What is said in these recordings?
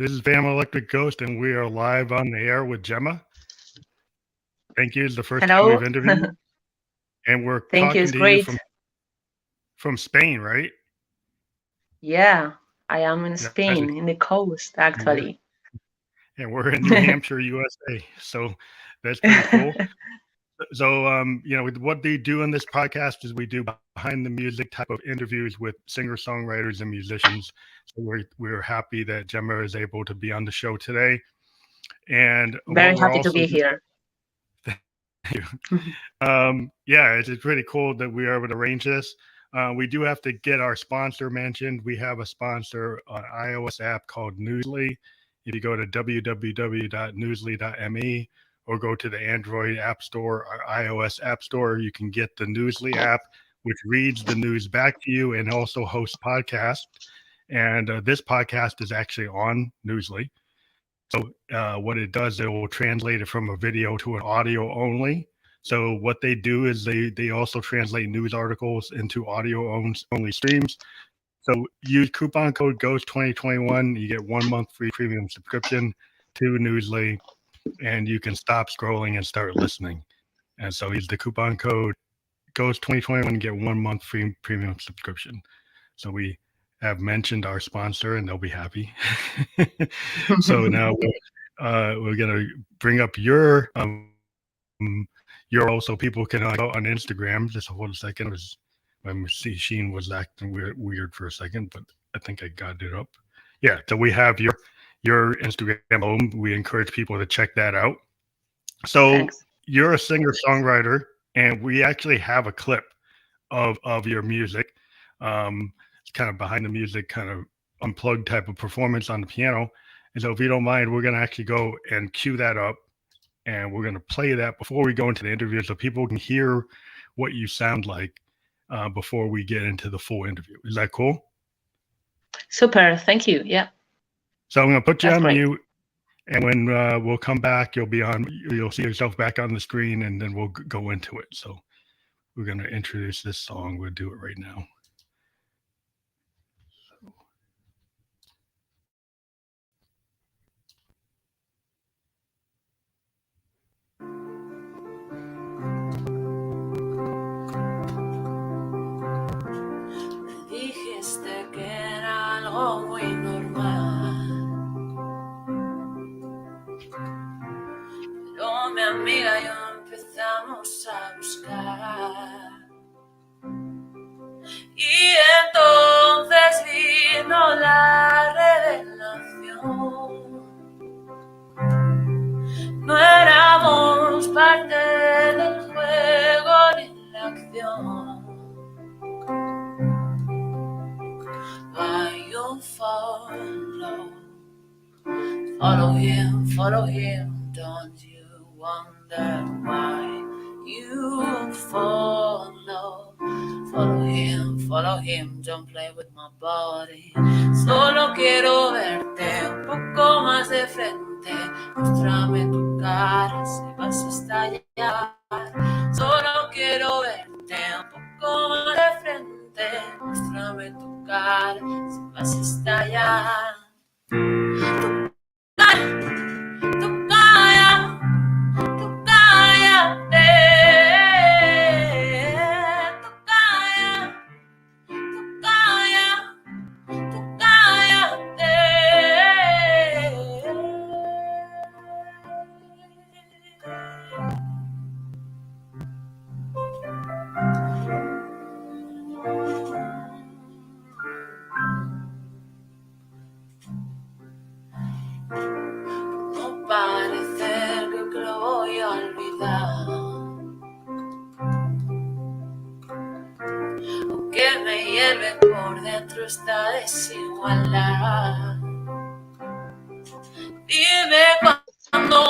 This is Bam Electric Ghost, and we are live on the air with Gema. Thank you. It's the first time we've interviewed. And we're talking to you from Spain, right? Yeah, I am in Spain, in the coast, actually. And we're in New Hampshire, USA. So that's pretty cool. So, what they do in this podcast is we do behind the music type of interviews with singer-songwriters and musicians. So we're happy that Gema is able to be on the show today. And very happy to be here. Thank you. It's pretty cool that we are able to arrange this. We do have to get our sponsor mentioned. We have a sponsor on iOS app called Newsly. If you go to www.newsly.me or go to the Android App Store or iOS App Store, you can get the Newsly app, which reads the news back to you and also hosts podcasts. And this podcast is actually on Newsly. So what it does, it will translate it from a video to an audio only. So what they do is they also translate news articles into audio only streams. So use coupon code GHOST2021. You get 1 month free premium subscription to Newsly, and you can stop scrolling and start listening. And so use the coupon code GHOST2021 and get 1 month free premium subscription. So we have mentioned our sponsor, and they'll be happy. So now we're gonna bring up your so people can go on Instagram. Just hold a second. Sheen was acting weird for a second, but I think I got it up. Yeah, so we have your Instagram home. We encourage people to check that out. So Thanks. You're a singer-songwriter, and we actually have a clip of your music. It's kind of behind the music, kind of unplugged type of performance on the piano. And so if you don't mind, we're going to actually go and cue that up, and we're going to play that before we go into the interview so people can hear what you sound like before we get into the full interview. Is that cool? Super. Thank you. Yeah. So I'm going to put you on mute, and when we'll come back, you'll see yourself back on the screen, and then we'll go into it. So we're going to introduce this song. We'll do it right now. Muy normal, pero mi amiga y yo empezamos a buscar, y entonces vino la revelación. No éramos parte del juego ni la acción. Why you follow him, don't you wonder why you follow him, don't play with my body. Solo quiero verte un poco más de frente, muéstrame tu cara si vas a estallar. Solo quiero verte un poco más de frente, muéstrame tu cara si vas a estallar. Parecer que lo voy a olvidar, aunque me hierve por dentro esta desigualdad. Dime cuándo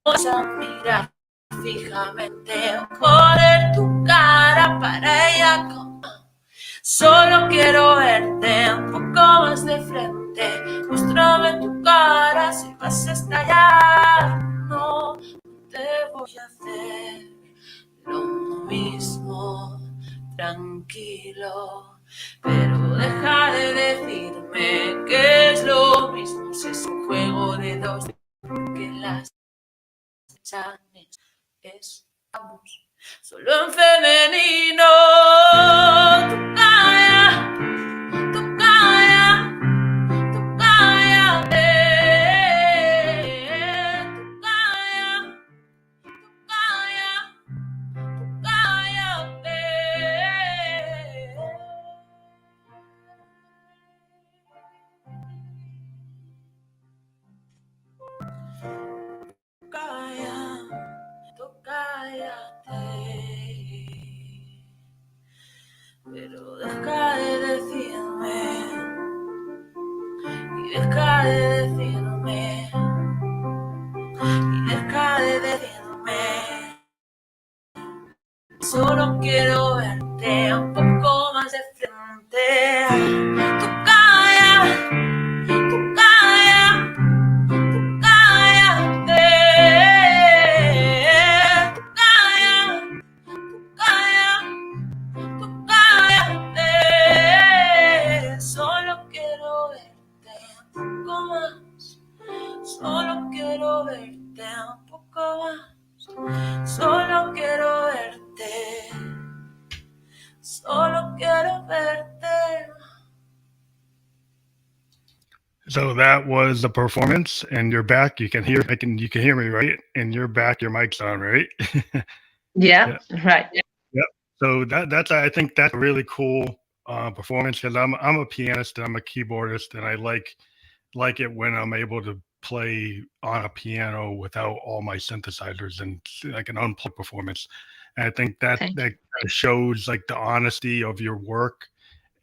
vas a mirar fijamente, poner tu cara para ella. Solo quiero verte un poco más de frente, muéstrame tu cara si vas a estallar. No te voy a hacer lo mismo, tranquilo, pero deja de decirme que es lo mismo si es un sanes. Estamos solo en femenino. Tú calla, tú calla, tú cállate. Tú calla, tú calla, tú cállate. Tú cállate, pero deja de decirme, y deja de decirme, y deja de decirme. Solo quiero verte un poco más de frente. Tú calla, tú calla, tú cállate. Tú calla, tú calla, tú cállate. Solo quiero verte un poco más. Solo quiero verte un poco más. Solo quiero verte. Solo quiero verte. So that was the performance, and you're back. You can hear me, right? And you're back. Your mic's on, right? Yeah, right. Yep. So I think that's a really cool performance, because I'm a pianist and I'm a keyboardist, and I like it when I'm able to play on a piano without all my synthesizers and like an unplugged performance. And I think that shows like the honesty of your work.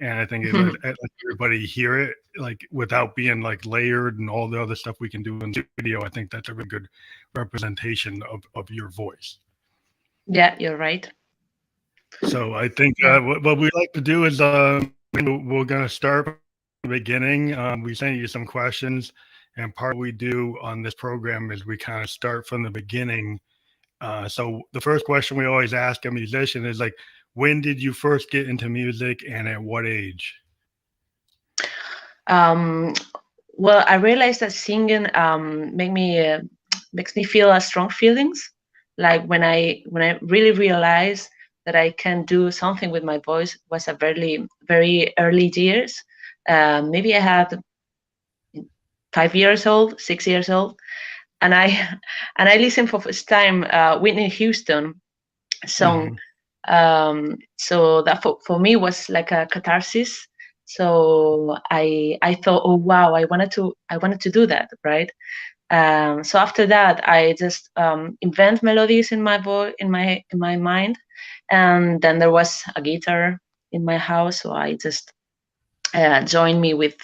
And I think it let everybody hear it like without being like layered and all the other stuff we can do in studio. I think that's a really good representation of your voice. Yeah, you're right. So I think what we like to do is we're going to start from the beginning. We sent you some questions, and part of what we do on this program is we kind of start from the beginning. So the first question we always ask a musician is like, when did you first get into music and at what age? Well, I realized that singing makes me feel strong feelings. Like when I really realized that I can do something with my voice was a very, very early years. Maybe I had 5 years old, 6 years old, and I listened for first time Whitney Houston song. So that for me was like a catharsis. So I thought, oh wow, I wanted to do that, right? So after that, I just invent melodies in my voice, in my mind, and then there was a guitar in my house, so I just joined me with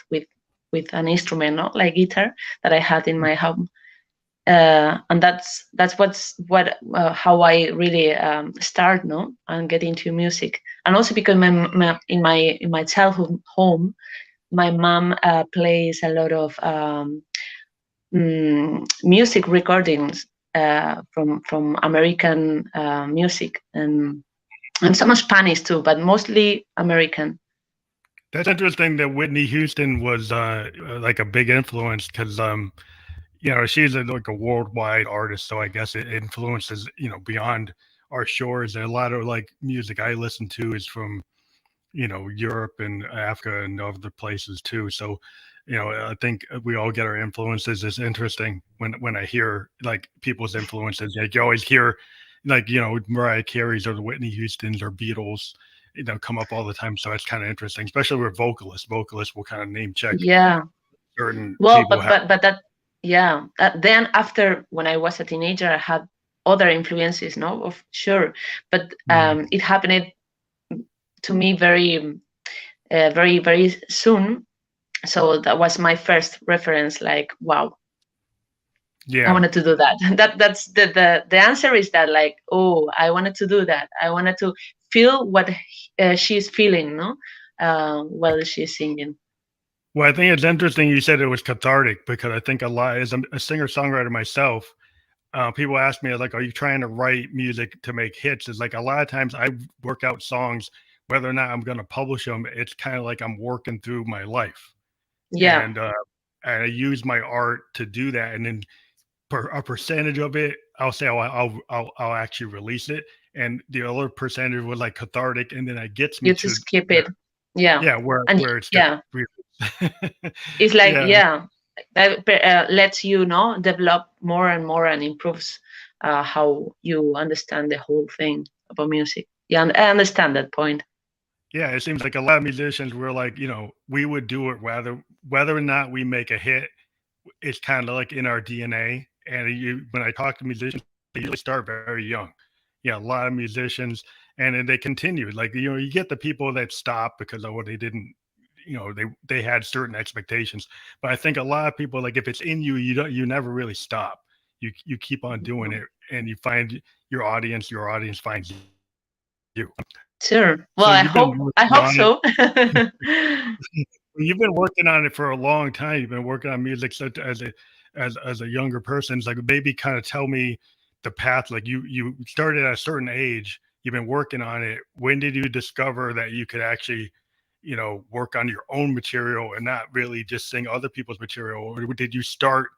an instrument, not like guitar, that I had in my home. And that's how I really start, and get into music. And also because in my childhood home, my mom plays a lot of music recordings from American music and some Spanish too, but mostly American. That's interesting that Whitney Houston was like a big influence, because she's like a worldwide artist, so I guess it influences beyond our shores. And a lot of like music I listen to is from Europe and Africa and other places too. So I think we all get our influences. It's interesting when I hear like people's influences. Like you always hear like Mariah Carey's or the Whitney Houstons or Beatles come up all the time. So it's kind of interesting, especially with vocalists will kind of name check certain people. But that then after, when I was a teenager, I had other influences, of sure, but it happened to me very very, very soon. So that was my first reference, like, wow, I wanted to do that. That's the answer is that, like, oh, I wanted to do that. I wanted to feel what she's feeling, while she's singing. Well, I think it's interesting you said it was cathartic, because I think a lot, as a singer-songwriter myself, people ask me, like, are you trying to write music to make hits? It's like a lot of times I work out songs, whether or not I'm going to publish them, it's kind of like I'm working through my life. Yeah. And I use my art to do that. And then a percentage of it I'll say I'll actually release it, and the other percentage was like cathartic, and then it gets me You to just skip it. Yeah. yeah, where And where it's just yeah, really it's like, yeah. yeah, that lets you know develop more and more and improves how you understand the whole thing about music. Yeah, and I understand that point. Yeah, it seems like a lot of musicians were like, we would do it whether or not we make a hit. It's kind of like in our DNA. And when I talk to musicians, they usually start very young. Yeah, a lot of musicians, and then they continue. Like you get the people that stop because of what they didn't. They had certain expectations. But I think a lot of people, like if it's in you, you never really stop. You keep on doing it, and you find your audience. Your audience finds you. Sure. Well, So you've been I working hope on it. so. You've been working on it for a long time. You've been working on music such as a younger person. It's like maybe kind of tell me the path. Like you started at a certain age. You've been working on it. When did you discover that you could actually, work on your own material and not really just sing other people's material? Or did you start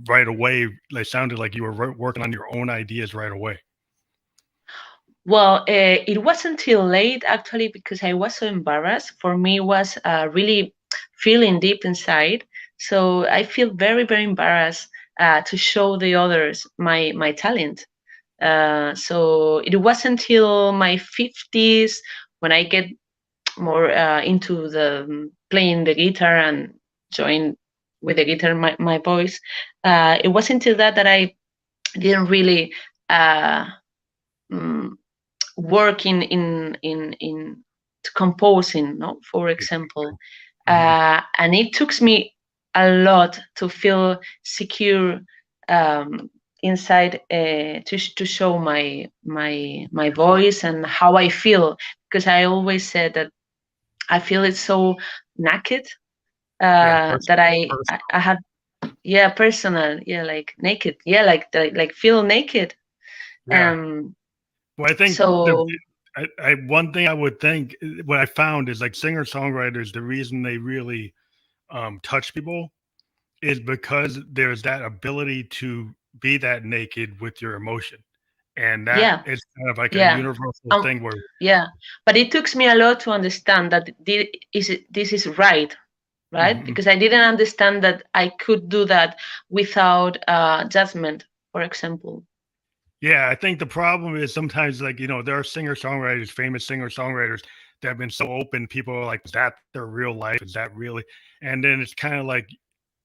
right away? It sounded like you were working on your own ideas right away. Well, it wasn't until late actually because I was so embarrassed. For me, it was really feeling deep inside. So I feel very, very embarrassed to show the others my talent. So it wasn't until my 50s when I get more into the playing the guitar and join with the guitar my voice. It wasn't until that I didn't really mm, work in composing, no, for example, Mhm. and it took me a lot to feel secure um, inside to show my voice and how I feel, because I always said that I feel it's so naked Yeah, that I have, yeah, personal, yeah, like naked, yeah, like feel naked. yeah. um Well, I think so one thing I would think what I found is like singer songwriters, the reason they really touch people is because there's that ability to be that naked with your emotion, and that yeah, is kind of like a yeah, universal um thing where yeah, but it took me a lot to understand that this is right, Mhm. because I didn't understand that I could do that without judgment, for example. Yeah, I think the problem is sometimes like there are singer songwriters, famous singer songwriters that have been so open. People are like, "Is that their real life? Is that really?" And then it's kind of like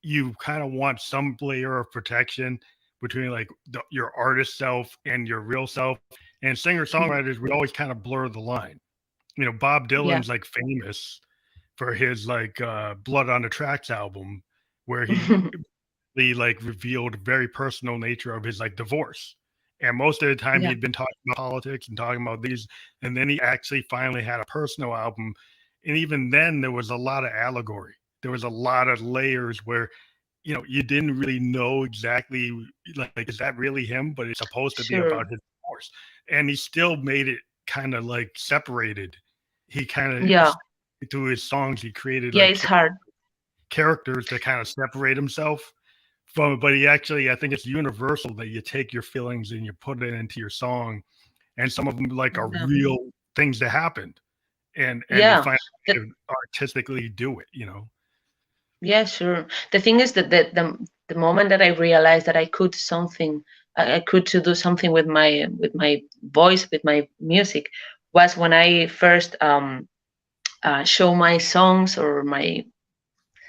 you kind of want some layer of protection between like your artist self and your real self. And singer Mhm. songwriters, we always kind of blur the line. Bob Yeah. Dylan's like famous for his like Blood on the Tracks album, where he like revealed a very personal nature of his like divorce. And most of the time Yeah, he'd been talking about politics and talking about these, and then he actually finally had a personal album. And even then there was a lot of allegory. There was a lot of layers where you didn't really know exactly like is that really him, but it's supposed to be sure. about his divorce. And he still made it kind of like separated. He kind of Yeah, through his songs he created yeah, like it's hard. characters to kind of separate himself from, but he actually, I think it's universal that you take your feelings and you put it into your song, and some of them like are Yeah, real things that happened, and you yeah. find a The, way to artistically do it. yeah, sure. The thing is that the moment that I realized that I could something, I could to do something with my voice, with my music, was when I first show my songs or my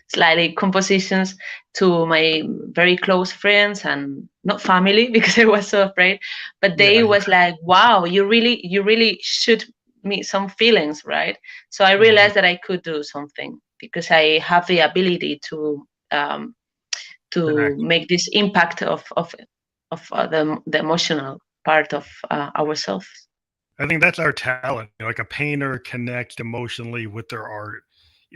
slightly compositions to my very close friends and not family because I was so afraid. But Yeah, they yeah. was like, "Wow, you really should me some feelings, right?" So I Mhm. realized that I could do something because I have the ability um, to Connect. make this impact of the emotional part of ourselves. I think that's our talent. Like a painter connects emotionally with their art.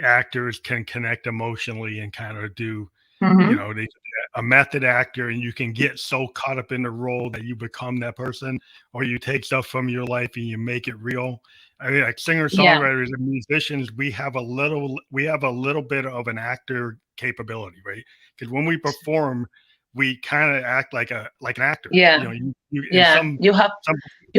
Actors can connect emotionally and kind of do, Hmm. they a method actor, and you can get so caught up in the role that you become that person, or you take stuff from your life and you make it real. I mean, like singer Yeah, songwriters and musicians, we have a little bit of an actor capability, right? Because when we perform, we kind of act like an actor. Yeah. You in Yeah. You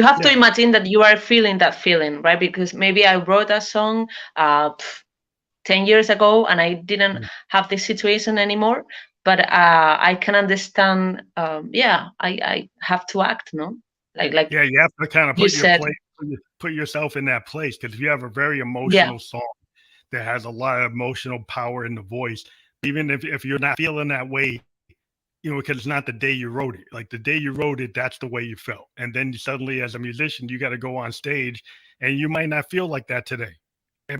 have to yeah. imagine that you are feeling that feeling, right? Because maybe I wrote a song 10 years ago and I didn't have this situation anymore, but I can understand. I have to act, no? Like Yeah, you have to kind of you said. put yourself in that place, because if you have a very Yeah. emotional song that has a lot of emotional power in the voice, even if you're not feeling that way, because it's not the day you wrote it. Like the day you wrote it, that's the way you felt. And then suddenly, as a musician, you got to go on stage, and you might not feel like that today,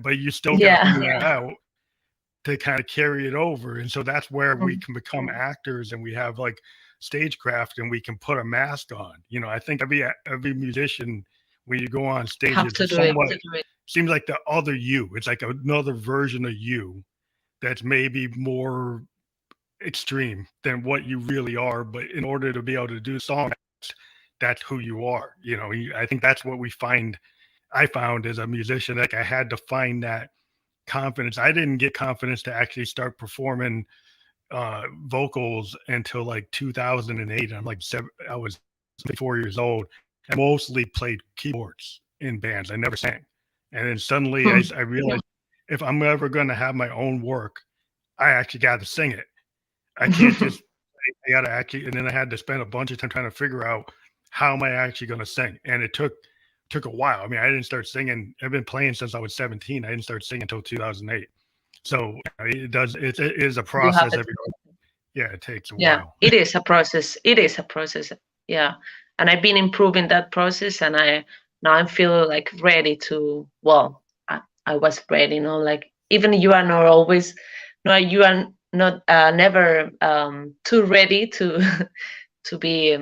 but you still got to figure it out to kind of carry it over. And so that's where we can become actors, and we have like stagecraft, and we can put a mask on. I think every musician, when you go on stage, Have to is do it. somewhat seems like the other you. It's like another version of you that's maybe more extreme than what you really are. But in order to be able to do songs, that's who you are. I think that's what I found as a musician. Like I had to find that confidence. I didn't get confidence to actually start performing vocals until like 2008. I'm like I was 4 years old. I mostly played keyboards in bands. I never sang. And then suddenly I realized if I'm ever going to have my own work, I actually got to sing it. I can't just, I got to actually, and then I had to spend a bunch of time trying to figure out how am I actually going to sing. And it took a while. I mean, I didn't start singing. I've been playing since I was 17. I didn't start singing until 2008. So it is a process. It takes a while. It is a process. Yeah. And I've been improving that process, and I feel like ready to, I was ready, like even you are not always, no, you are not never too ready to to be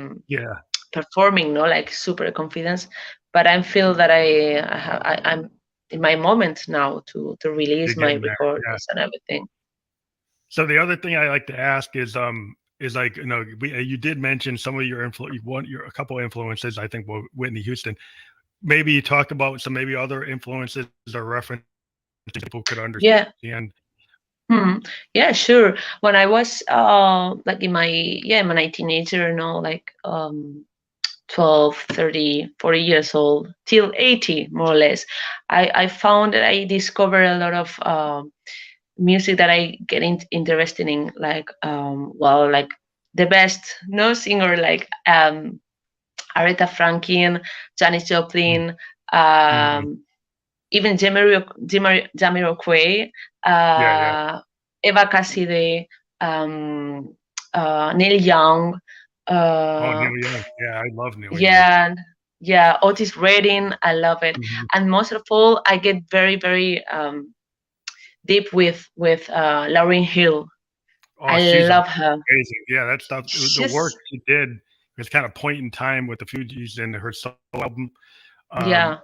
performing, like super confidence, but I feel that I'm in my moment now to release my recordings and everything. So the other thing I like to ask is like, you did mention some of your a couple of influences. I think Whitney Houston. Maybe you talked about some maybe other influences or references people could understand. Yeah, sure. When I was like in my teenager, like 12, 30, 40 years old, till 80, more or less, I found that I discovered a lot of music that I get interested in, like like the best singer, like Aretha Franklin, Janis Joplin, even Jamiroquai, Eva Cassidy, Neil Young. Neil Young. Yeah, I love Neil Young. Yeah, Otis Redding, I love it. And most of all, I get very, very deep with Lauryn Hill. I love her. Amazing. Yeah, that stuff. The work she did was kind of point in time with the Fugees and her solo album. That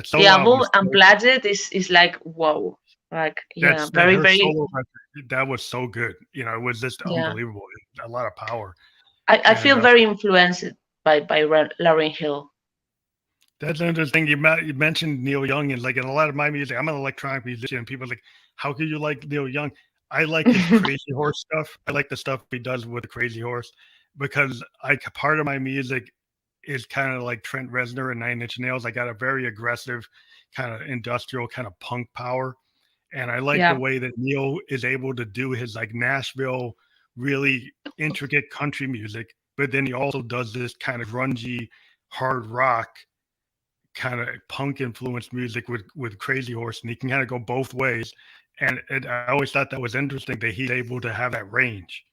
solo album Unplugged is like wow. Like very, very. Solo record, that was so good. It was just unbelievable. A lot of power. I feel very influenced by Lauryn Hill. That's interesting. You mentioned Neil Young, and like in a lot of my music, I'm an electronic musician, and people are like, how could you like Neil Young? I like his Crazy Horse stuff. I like the stuff he does with the Crazy Horse, because part of my music is kind of like Trent Reznor and Nine Inch Nails. I got a very aggressive kind of industrial kind of punk power. And I like the way that Neil is able to do his like Nashville, really intricate country music, but then he also does this kind of grungy, hard rock, kind of punk influenced music with Crazy Horse, and he can kind of go both ways. And I always thought that was interesting that he's able to have that range,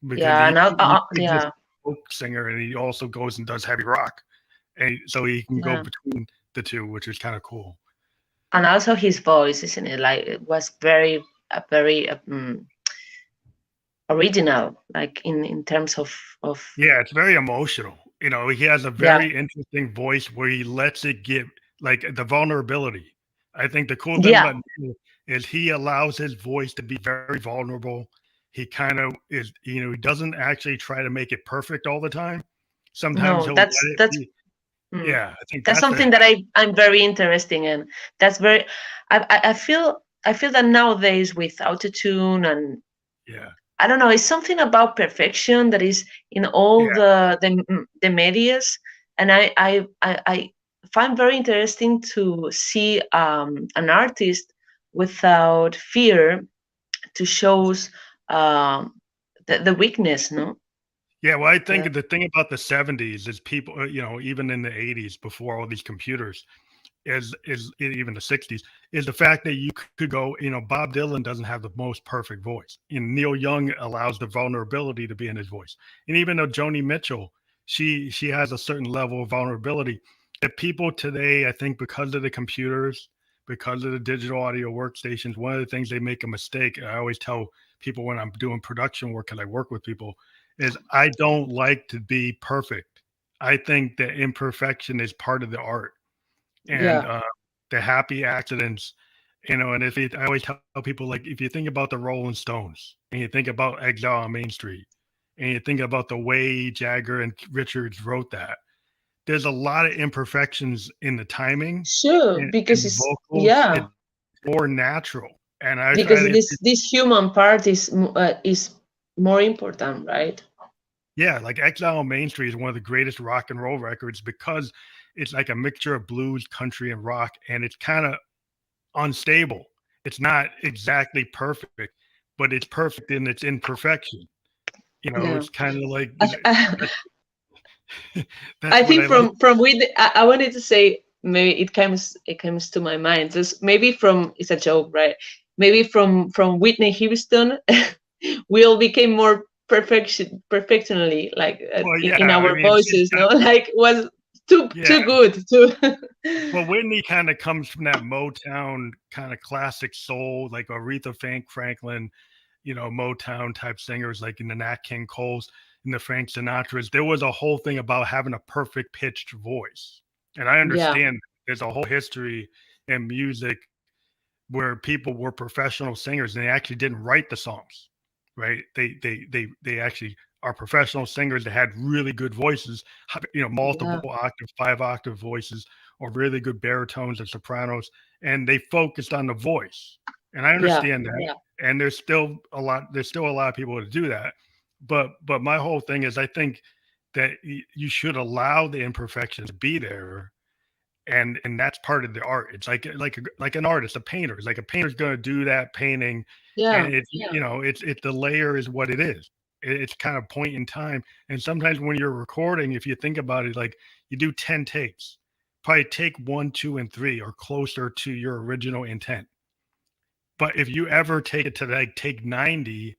because he's a folk singer, and he also goes and does heavy rock, and so he can go between the two, which is kind of cool. And also his voice, isn't it? Like it was very original, like in terms of. Yeah, it's very emotional. He has a very interesting voice where he lets it get like the vulnerability. I think the cool thing about Neil is he allows his voice to be very vulnerable. He kind of is, he doesn't actually try to make it perfect all the time. Sometimes that's I think that's something that I'm very interested in. That's very. I feel that nowadays with autotune and I don't know, it's something about perfection that is in all the medias, and I find very interesting to see an artist without fear to shows um, the weakness, no? Yeah, well, I think the thing about the 70s is people, even in the 80s before all these computers, is even the 60s, is the fact that you could go, Bob Dylan doesn't have the most perfect voice. And Neil Young allows the vulnerability to be in his voice. And even though Joni Mitchell, she has a certain level of vulnerability that people today, I think because of the computers, because of the digital audio workstations, one of the things they make a mistake, I always tell people when I'm doing production work, because I work with people, is I don't like to be perfect. I think that imperfection is part of the art. And Yeah, the happy accidents, and I always tell people, like, if you think about the Rolling Stones and you think about Exile on Main Street and you think about the way Jagger and Richards wrote that, there's a lot of imperfections in the timing sure, and because the it's vocals. yeah, It's more natural. And I try because to, this human part is more important, right? yeah, like Exile on Main Street is one of the greatest rock and roll records because it's like a mixture of blues, country, and rock, and it's kind of unstable. It's not exactly perfect, but it's perfect in its imperfection. Yeah. It's kind of like I, that's I what think I like. from with I wanted to say maybe it comes to my mind. Just maybe from it's a joke, right? Maybe from Whitney Houston, we all became more perfectionally like Well, in yeah, I our mean, she's voices, got, no, like was yeah. too good too. Well, Whitney kind of comes from that Motown kind of classic soul, like Aretha Franklin, Motown type singers like in the Nat King Coles and the Frank Sinatras. There was a whole thing about having a perfect pitched voice. And I Yeah, understand there's a whole history in music where people were professional singers and they actually didn't write the songs, right? They actually are professional singers that had really good voices, multiple yeah, octave, 5 octave voices, or really good baritones and sopranos, and they focused on the voice. And I yeah, understand that. yeah, And there's still a lot of people to do that. But my whole thing is I think that you should allow the imperfections to be there, and that's part of the art. It's like an artist, a painter. It's like a painter's going to do that painting, and yeah, it's the layer is what it is. It's kind of point in time. And sometimes when you're recording, if you think about it, like you do 10 takes, probably take 1, 2, and 3 are closer to your original intent. But if you ever take it to like take 90,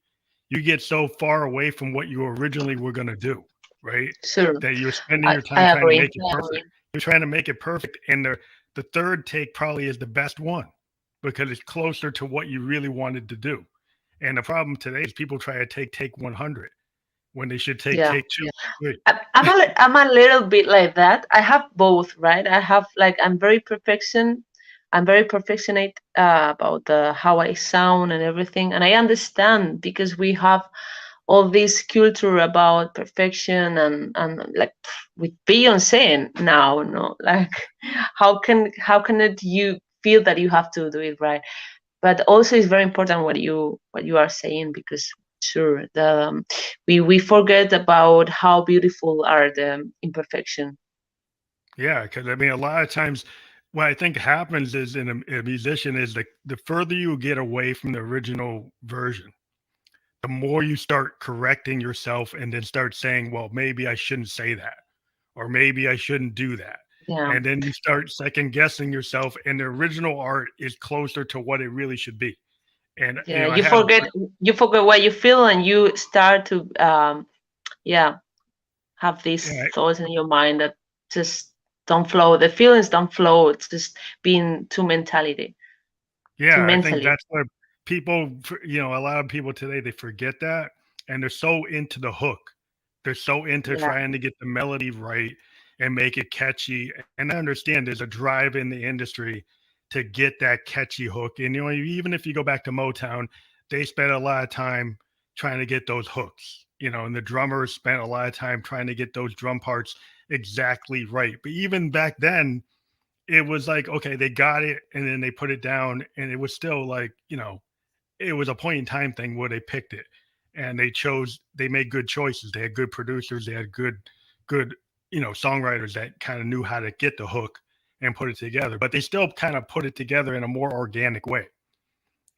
you get so far away from what you originally were going to do, right? sure. That you're spending I, your time I trying to agree. make it perfect. You're trying to make it perfect. And the third take probably is the best one because it's closer to what you really wanted to do. And the problem today is people try to take 100 when they should Yeah. take 2, 3. I'm a little bit like that. I have both, right? I have like I'm very perfectionate about the how I sound and everything, and I understand because we have all this culture about perfection and like with Beyonce now, no, like how can it you feel that you have to do it right? But also it's very important what you are saying because sure we forget about how beautiful are the imperfection. Yeah, because I mean, a lot of times, what I think happens is in a musician is the further you get away from the original version, the more you start correcting yourself and then start saying, well, maybe I shouldn't say that, or maybe I shouldn't do that. Yeah, And then you start second guessing yourself, and the original art is closer to what it really should be. And, yeah, I had, you forget what you feel and you start to yeah, have these yeah, thoughts in your mind that just don't flow, the feelings don't flow, it's just being too yeah, I think mentally. that's where people, a lot of people today, they forget that and they're so into the hook. They're so into Yeah, trying to get the melody right and make it catchy. And I understand there's a drive in the industry to get that catchy hook. And, even if you go back to Motown, they spent a lot of time trying to get those hooks, and the drummers spent a lot of time trying to get those drum parts exactly right. But even back then, it was like, okay, they got it and then they put it down and it was still like, it was a point in time thing where they picked it. and they made good choices. They had good producers. They had good, songwriters that kind of knew how to get the hook and put it together. But they still kind of put it together in a more organic way,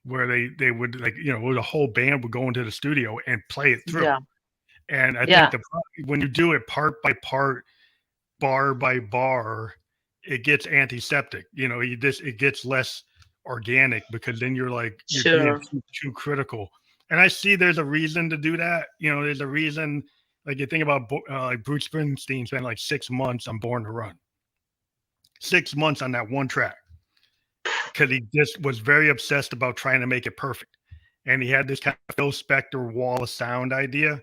where they would where the whole band would go into the studio and play it through. Yeah. And I Yeah. think when you do it part by part, bar by bar, it gets antiseptic. It gets less organic, because then you're Sure. being too critical. And I see there's a reason to do that. There's a reason. Like, you think about like Bruce Springsteen spent like 6 months on Born to Run. 6 months on that one track, because he just was very obsessed about trying to make it perfect. And he had this kind of Phil Spector wall of sound idea,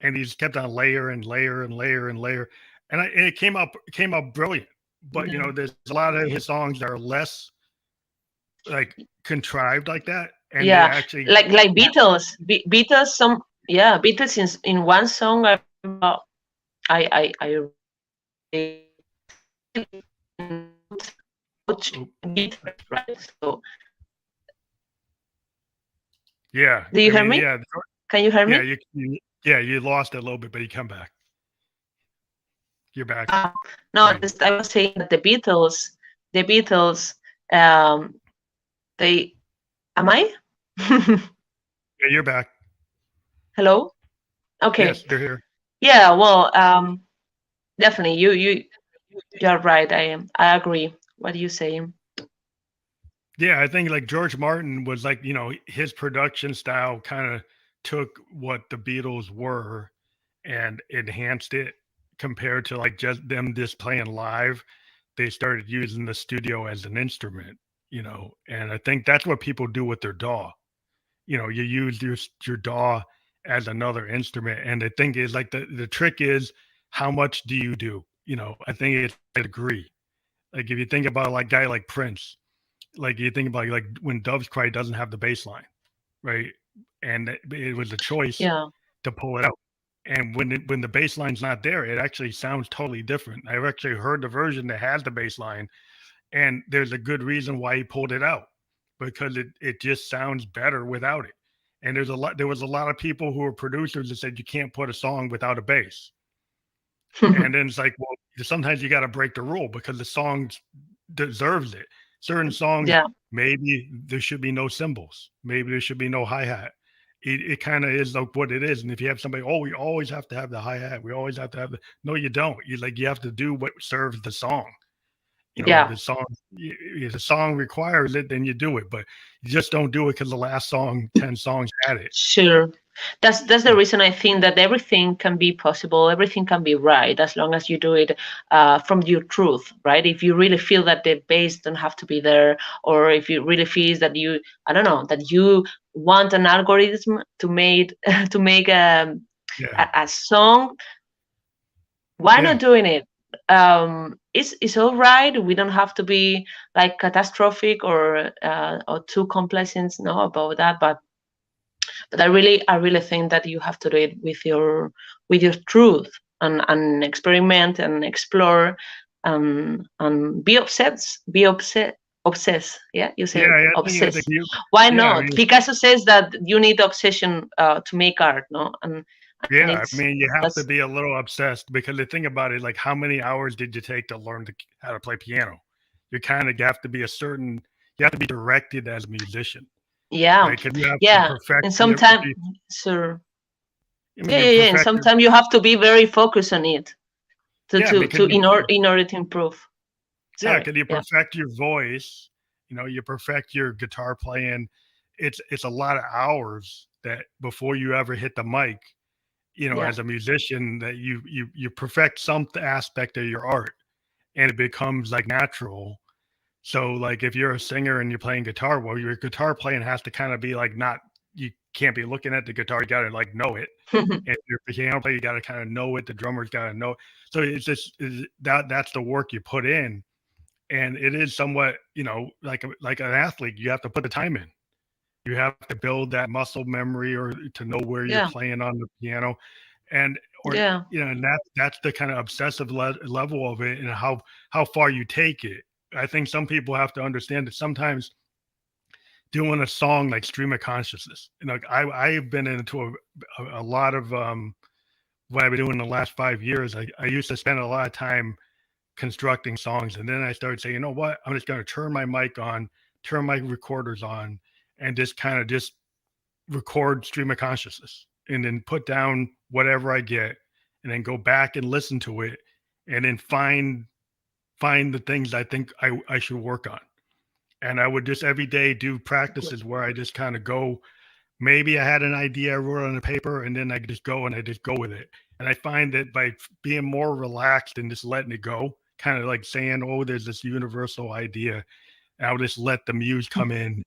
and he just kept on layer and layer and layer and layer. And it came out brilliant. But Yeah. there's a lot of his songs that are less like contrived like that, and they Yeah. actually Like Beatles. Beatles. Beatles in one song. I guitar, right? So yeah. do you hear me? Yeah, Can you hear yeah. me? You lost it a little bit, but you come back. You're back. No, Right. I was saying that the Beatles, they, am I? Yeah, you're back. Hello? Okay. Yes, they're here. Yeah, well, definitely you're right. I agree. What are you saying? Yeah, I think like George Martin was like, his production style kind of took what the Beatles were and enhanced it, compared to like just them just playing live. They started using the studio as an instrument, and I think that's what people do with their DAW. You use your DAW as another instrument. And I think is like the trick is, how much do you do? I think it's a degree. Like, if you think about like guy like Prince, like you think about like when Doves Cry doesn't have the bass line, right? And it was a choice Yeah. to pull it out. And when the bass line's not there, it actually sounds totally different. I've actually heard the version that has the bass line, and there's a good reason why he pulled it out, because it just sounds better without it. And there was a lot of people who were producers that said you can't put a song without a bass. And then it's like, well, sometimes you got to break the rule, because the song deserves it. Certain songs, Yeah. maybe there should be no cymbals. Maybe there should be no hi-hat. It kind of is like what it is. And if you have somebody, we always have to have the hi-hat. We always have to have no, you don't. You have to do what serves the song. Yeah. The song, if the song requires it, then you do it. But you just don't do it because the last 10 songs had it. Sure. That's the reason I think that everything can be possible, everything can be right, as long as you do it from your truth, right? If you really feel that the bass don't have to be there, or if you really feel that that you want an algorithm to make a song, why not doing it? It's all right. We don't have to be like catastrophic or too complacent, about that, but I really think that you have to do it with your truth, and experiment and explore, and be obsessed. Yeah, you say obsessed. Why not? Picasso says that you need obsession to make art, no? And I mean, you have to be a little obsessed, because the thing about it, like, how many hours did you take to learn how to play piano? You kind of have to be you have to be directed as a musician. Yeah, right? You have yeah. to perfect And sometimes, sure. Yeah. And sometimes you have to be very focused on it in order to improve. Sorry. Yeah, because you perfect your voice, you perfect your guitar playing. It's a lot of hours that before you ever hit the mic, as a musician, that you perfect some aspect of your art, and it becomes like natural. So like if you're a singer and you're playing guitar, well, your guitar playing has to kind of be like, you can't be looking at the guitar, you got to like know it. If you're a piano player, you got to kind of know it. The drummer's got to know it. So it's just that's the work you put in. And it is somewhat, like an athlete, you have to put the time in. You have to build that muscle memory, or to know where you're playing on the piano. And and that's the kind of obsessive level of it, and how far you take it. I think some people have to understand that sometimes doing a song like stream of consciousness. And like I've been into a lot of what I've been doing in the last 5 years. I used to spend a lot of time constructing songs, and then I started saying, you know what, I'm just going to turn my mic on, turn my recorders on, and just kind of just record stream of consciousness, and then put down whatever I get, and then go back and listen to it, and then find the things I think I should work on. And I would just every day do practices where I just kind of go, maybe I had an idea I wrote on the paper, and then I just go with it. And I find that by being more relaxed and just letting it go, kind of like saying, oh, there's this universal idea, and I'll just let the muse come in.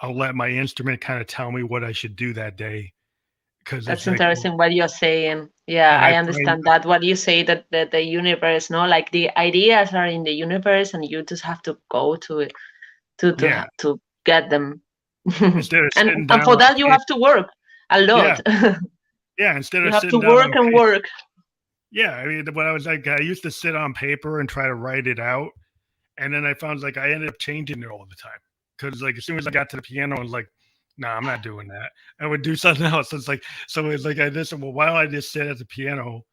I'll let my instrument kind of tell me what I should do that day. Because That's it's like, interesting what you're saying. Yeah, and I I find, understand that. What you say that the universe, no, like the ideas are in the universe, and you just have to go to it yeah, to get them. instead of and sitting and down for on that you paper, have to work a yeah, lot. yeah, instead You of have to sitting down work on and paper, work. yeah, I mean, when I was like, I used to sit on paper and try to write it out. And then I found like I ended up changing it all the time. Because like as soon as I got to the piano, I was like, nah, I'm not doing that. I would do something else. It's like, so it's like I just said, well, why don't I just sit at the piano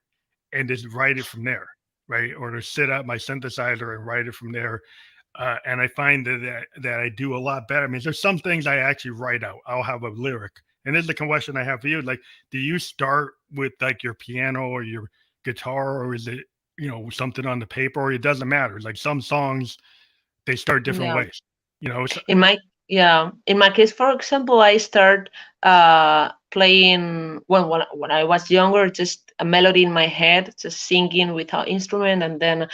and just write it from there, right? Or to sit at my synthesizer and write it from there. And I find that I do a lot better. I mean, there's some things I actually write out. I'll have a lyric. And this is the question I have for you. Like, do you start with like your piano or your guitar, or is it, something on the paper, or it doesn't matter? Like some songs, they start different Yeah. ways, so, In my in my case, for example, I start playing when I was younger, just a melody in my head, just singing without instrument, and then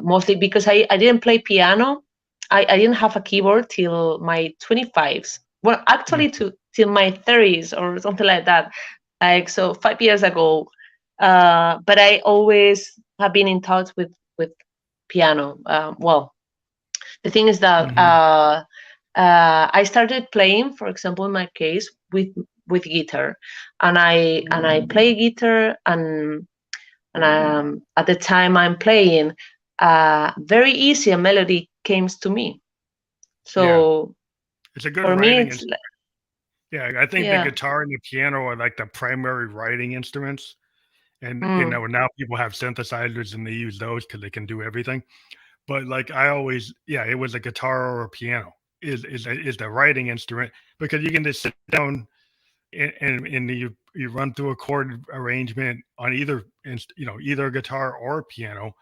mostly because I didn't play piano. I didn't have a keyboard till my 25s. Well, actually, till my 30s or something like that. Like so, 5 years ago. But I always have been in touch with piano. Well, the thing is that mhm, I started playing, for example, in my case, with guitar, and I play guitar, and at the time I'm playing, very easy a melody comes to me. yeah, So it's a good for me, writing it's instrument. Yeah, I think the yeah, guitar and the piano are like the primary writing instruments. And mm, now people have synthesizers and they use those because they can do everything. But like I always, yeah, it was a guitar or a piano is the writing instrument, because you can just sit down and you run through a chord arrangement on either either a guitar or a piano.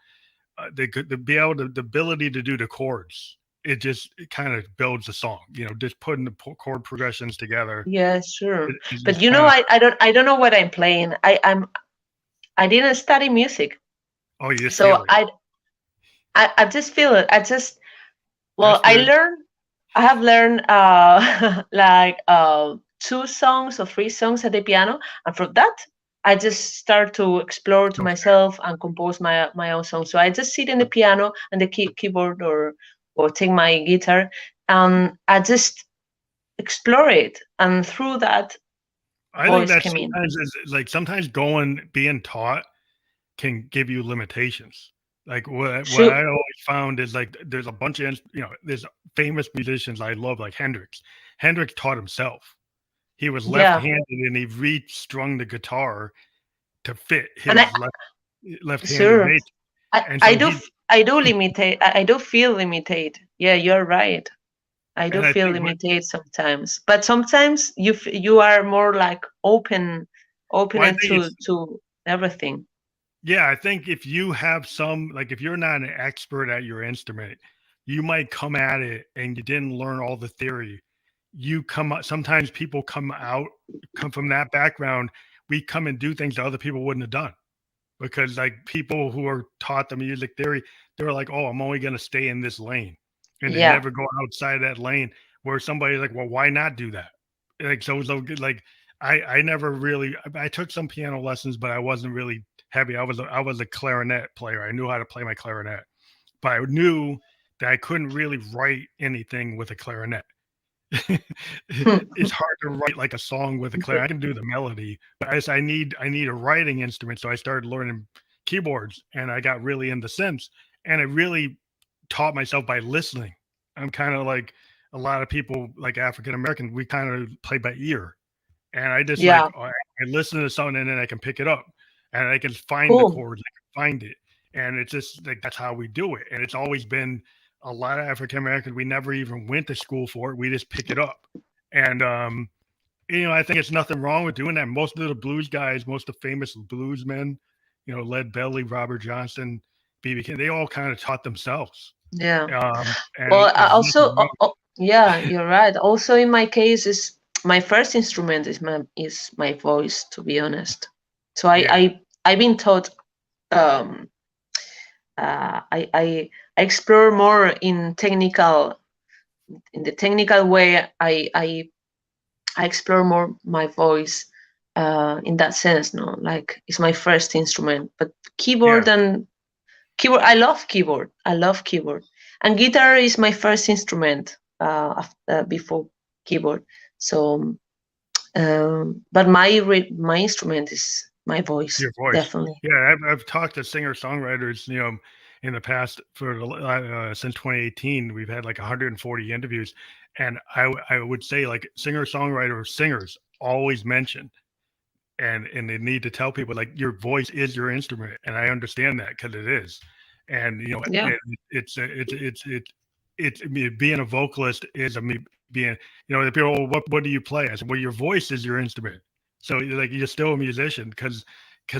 The be able to, the ability to do the chords, it kind of builds a song. Just putting the chord progressions together yeah, sure. is But just kind of. I don't know what I'm playing. I didn't study music, Oh, you just feel so it. I just feel it. That's Well, good. I have learned like 2 songs or 3 songs at the piano, and from that I just start to explore to Okay. myself and compose my own songs. So I just sit in the piano and the keyboard, or take my guitar, and I just explore it, and through that I think voice that came in. sometimes is like sometimes being taught can give you limitations. Like what Shoot, I always found is like there's a bunch of there's famous musicians I love, like Hendrix. Hendrix taught himself. He was yeah, left-handed and he restrung the guitar to fit and his left-handed sure, nature. And so he I do limitate. I do feel limited. Yeah, you're right. I do and I feel think limited sometimes, but sometimes you are more like well, I open think it's to everything. yeah, I think if you have some, like if you're not an expert at your instrument, you might come at it and you didn't learn all the theory. You come out, sometimes people come from that background. We come and do things that other people wouldn't have done, because like people who are taught the music theory, they're like, oh, I'm only going to stay in this lane. And they Yeah, never go outside that lane, where somebody's like, well, why not do that? Like, so like, I never really, I took some piano lessons, but I wasn't really heavy. I was a clarinet player. I knew how to play my clarinet, but I knew that I couldn't really write anything with a clarinet. It's hard to write like a song with a clarinet. I can do the melody, but I need a writing instrument. So I started learning keyboards, and I got really into synths, and I really taught myself by listening. I'm kind of like a lot of people like African American, we kind of play by ear. And I just Yeah. I listen to something and then I can pick it up and I can find the Cool. chords, I can find it. And it's just like that's how we do it. And it's always been a lot of African Americans. We never even went to school for it. We just pick it up. And I think it's nothing wrong with doing that. Most of the blues guys, most of the famous blues men, Led Belly, Robert Johnson, B.B. King, they all kind of taught themselves. Yeah. And Well, also, yeah, you're right. Also, in my case, is my first instrument is my voice. To be honest, so I've been taught. I explore more in the technical way. I explore more my voice in that sense. No, like it's my first instrument, but keyboard. I love keyboard. And guitar is my first instrument before keyboard. So, but my instrument is my voice. Your voice, definitely. Yeah, I've talked to singer-songwriters, in the past for since 2018. We've had like 140 interviews, and I would say like singer-songwriter singers always mention, and they need to tell people like your voice is your instrument, and I understand that because it is, and Yeah. being a vocalist is being the people. What do you play? I said, well, your voice is your instrument. So like you're still a musician because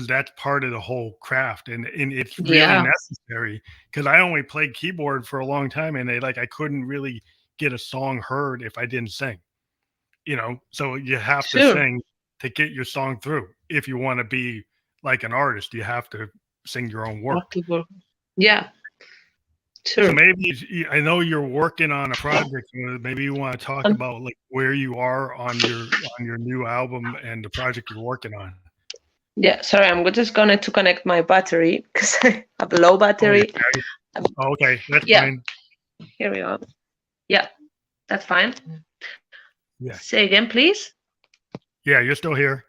that's part of the whole craft, and it's really necessary. Because I only played keyboard for a long time, and I couldn't really get a song heard if I didn't sing. So you have to sing to get your song through. If you want to be like an artist, you have to sing your own work. Yeah. Sure. So maybe I know you're working on a project. Maybe you want to talk about like where you are on your new album and the project you're working on. Yeah, sorry, I'm just going to connect my battery because I have a low battery. Okay, that's fine. Here we go. Yeah, that's fine. Yeah. Say again, please. Yeah, you're still here.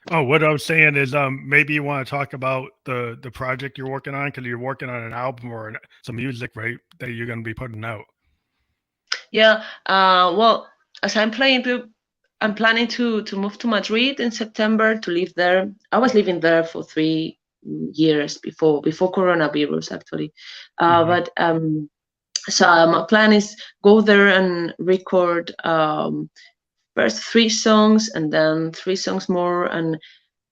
Oh, what I was saying is, maybe you want to talk about the project you're working on because you're working on an album or some music, right? That you're going to be putting out. Yeah. Well, as I'm planning to move to Madrid in September to live there. I was living there for 3 years before coronavirus, actually. But so my plan is go there and record first 3 songs and then 3 songs more. And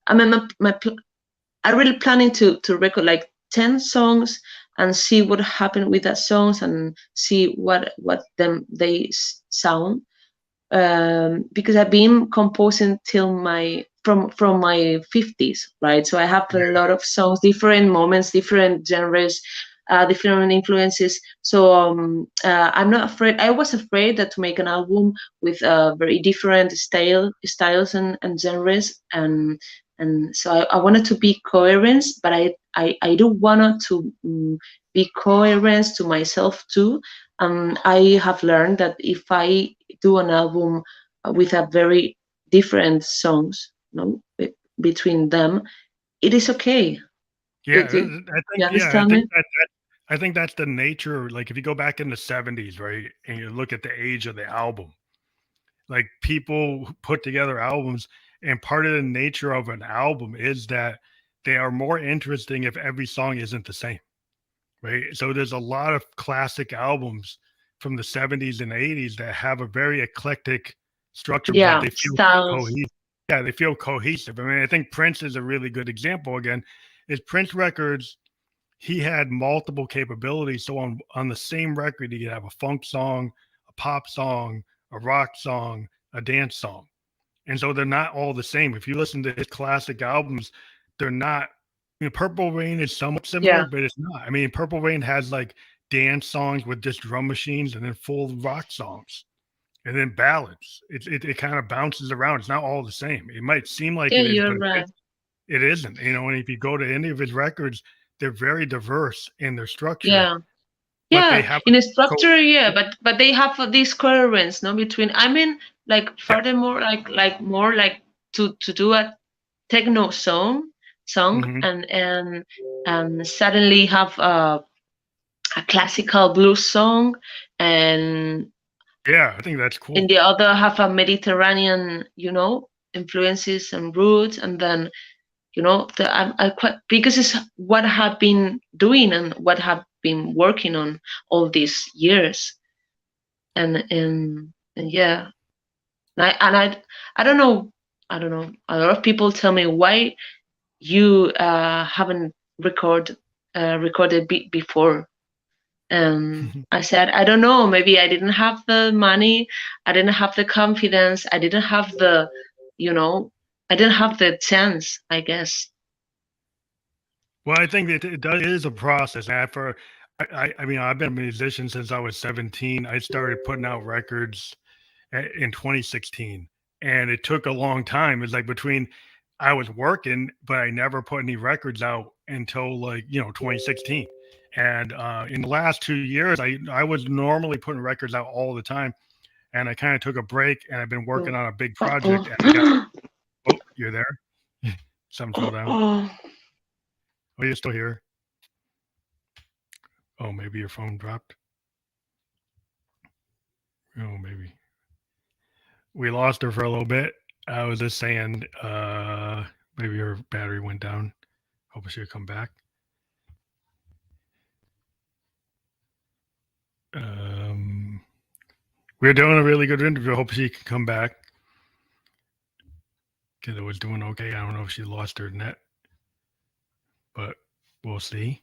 I mean, I'm really planning to record like 10 songs and see what happened with that songs and see what they sound. Because I've been composing till from my 50s, right? So I have a lot of songs, different moments, different genres, different influences. So I'm not afraid. I was afraid that to make an album with very different styles and genres, and so I wanted to be coherent, but I do want to be coherent to myself too. I have learned that if I do an album with a very different songs, between them, it is okay. Yeah, I think that's the nature. Like if you go back in the 70s, right, and you look at the age of the album, like people put together albums, and part of the nature of an album is that they are more interesting if every song isn't the same, right? So there's a lot of classic albums from the 70s and 80s that have a very eclectic structure, but they feel cohesive. Yeah, they feel cohesive. I mean, I think Prince is a really good example. Again, is Prince records, he had multiple capabilities. So on the same record, he could have a funk song, a pop song, a rock song, a dance song. And so they're not all the same. If you listen to his classic albums, they're not. Purple Rain is somewhat similar, but it's not. I mean, Purple Rain has like dance songs with just drum machines and then full rock songs and then ballads. It kind of bounces around. It's not all the same. It might seem like it is, you're but right. it isn't. And if you go to any of his records, they're very diverse in their structure. Yeah. Yeah, in a structure, but they have this coherence, between. I mean, like furthermore, like more like to do a techno song, and suddenly have a classical blues song, and Yeah, I think that's cool. In the other have a Mediterranean, influences and roots, and then I quite, because it's what I have been doing and what I have been working on all these years, and yeah, I don't know, A lot of people tell me why you haven't recorded before. I said, I don't know, maybe I didn't have the money, I didn't have the confidence, I didn't have I didn't have the chance, I guess. Well, I think it is a process. I mean, I've been a musician since I was 17. I started putting out records in 2016, and it took a long time. It's like between I was working, but I never put any records out until 2016. And in the last 2 years, I was normally putting records out all the time, and I kind of took a break, and I've been working on a big project. And I got, oh, you're there. Something fell down. Oh, you're still here. Oh, maybe your phone dropped. Oh, maybe. We lost her for a little bit. I was just saying, maybe her battery went down. Hope she'll come back. We're doing a really good interview. Hope she can come back. Because it was doing okay. I don't know if she lost her net, but we'll see.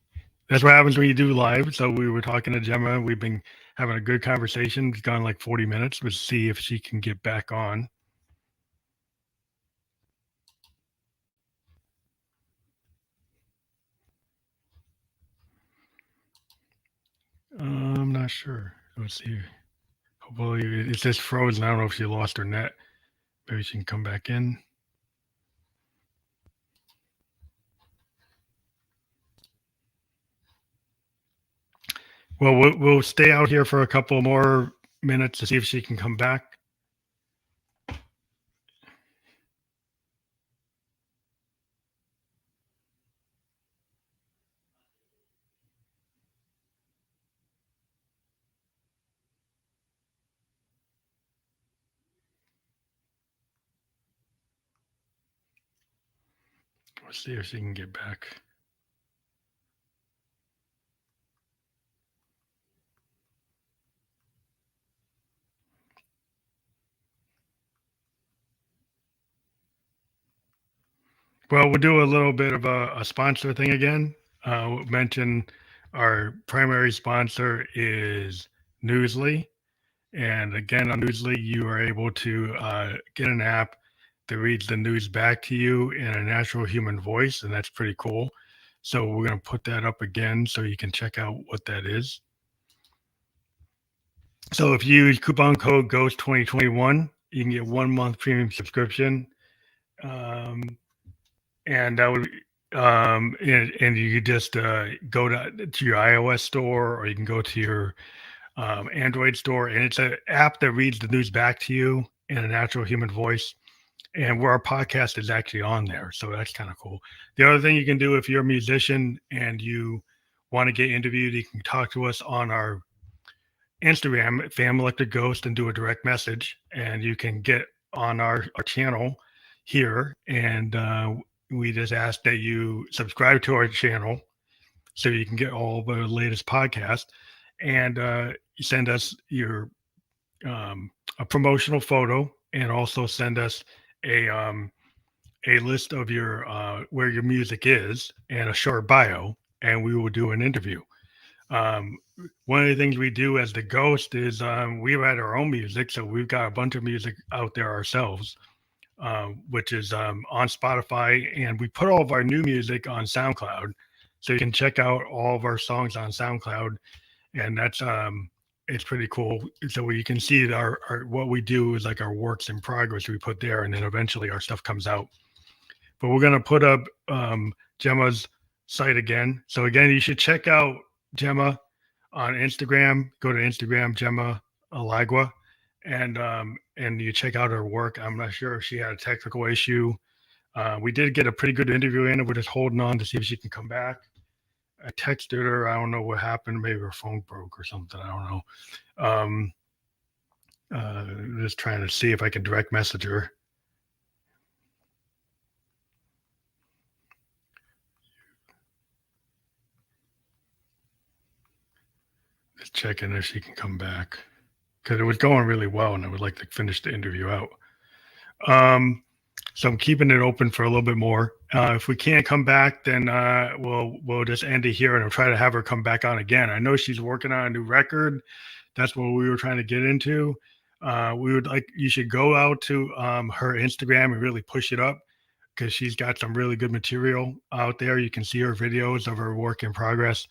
That's what happens when you do live. So we were talking to Gema. We've been having a good conversation. It's gone like 40 minutes. We'll see if she can get back on. I'm not sure. Let's see. Hopefully it's just frozen. I don't know if she lost her net. Maybe she can come back in. Well, we'll stay out here for a couple more minutes to see if she can come back. We'll see if she can get back. Well, we'll do a little bit of a sponsor thing again. We'll mention our primary sponsor is Newsly. And again, on Newsly, you are able to get an app that reads the news back to you in a natural human voice. And that's pretty cool. So we're going to put that up again so you can check out what that is. So if you use coupon code GHOST2021, you can get 1 month premium subscription. And that would and you could just go to your iOS store, or you can go to your Android store, and it's an app that reads the news back to you in a natural human voice, and where our podcast is actually on there. So that's kind of cool. The other thing you can do if you're a musician and you want to get interviewed, you can talk to us on our Instagram, Fam Electric Ghost, and do a direct message, and you can get on our channel here. And we just ask that you subscribe to our channel so you can get all the latest podcasts, and you send us your a promotional photo, and also send us a list of your where your music is and a short bio, and we will do an interview. One of the things we do as the Ghost is we write our own music, so we've got a bunch of music out there ourselves, which is on Spotify, and we put all of our new music on SoundCloud, so you can check out all of our songs on SoundCloud, and that's it's pretty cool. So you can see our what we do is like our works in progress we put there, and then eventually our stuff comes out. But we're gonna put up Gema's site again. So again, you should check out Gema on Instagram. Go to Instagram, Gema Elagua, and you check out her work. I'm not sure if she had a technical issue. We did get a pretty good interview in, and we're just holding on to see if she can come back. I texted her. I don't know what happened. Maybe her phone broke or something. I don't know. Just trying to see if I can direct message her. Just checking if she can come back, because it was going really well and I would like to finish the interview out. So I'm keeping it open for a little bit more. If we can't come back, then we'll just end it here, and I'll try to have her come back on again. I know she's working on a new record. That's what we were trying to get into. You should go out to her Instagram and really push it up, because she's got some really good material out there. You can see her videos of her work in progress.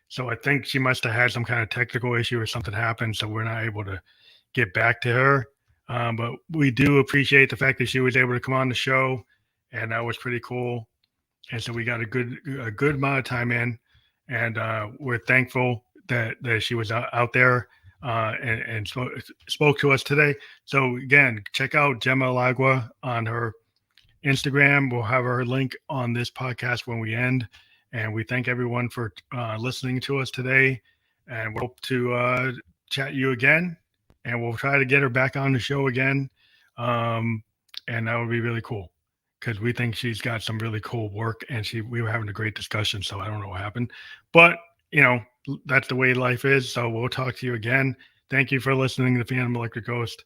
So I think she must have had some kind of technical issue or something happened, so we're not able to get back to her. But we do appreciate the fact that she was able to come on the show, and that was pretty cool. And so we got a good amount of time in, and we're thankful that she was out there and spoke to us today. So again, check out Gema Elagua on her Instagram. We'll have her link on this podcast when we end. And we thank everyone for listening to us today, and we hope to chat you again. And we'll try to get her back on the show again. And that would be really cool, because we think she's got some really cool work, and we were having a great discussion. So I don't know what happened, but that's the way life is. So we'll talk to you again. Thank you for listening to Phantom Electric Ghost.